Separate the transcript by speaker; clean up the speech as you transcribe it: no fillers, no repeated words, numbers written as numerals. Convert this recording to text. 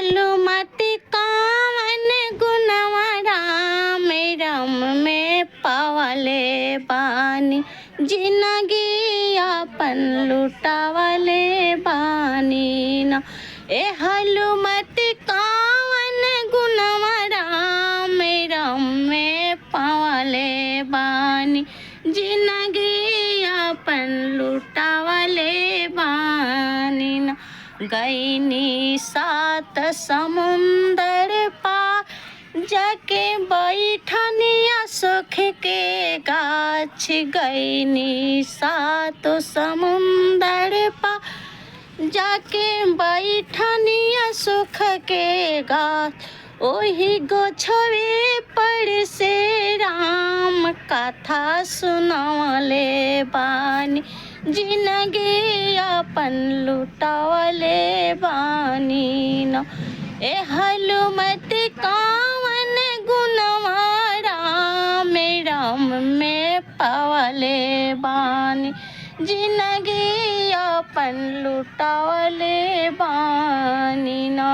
Speaker 1: हनुमति कावन गुणवा राम राम में पावले बानी, जिंदगी अपन लुटावले बानी ना। ए हनुमति कावन गुणवा राम राम में पावले बानी, जिंदगी अपन लुटावले बानी ना। गईनी सात समुंदर पार जाके बैठनिया सुख के गाछ, गईनी सात समुंदर पार जाके बैठनिया सुख के गाछ। ओही गोछवे पर से राम कथा सुनावले बानी, जिंदगी अपन लुटावले बानी ना। ए हनुमति कावन गुणवा राम राम में पावले बानी, जिंदगी अपन लुटावले बानी ना।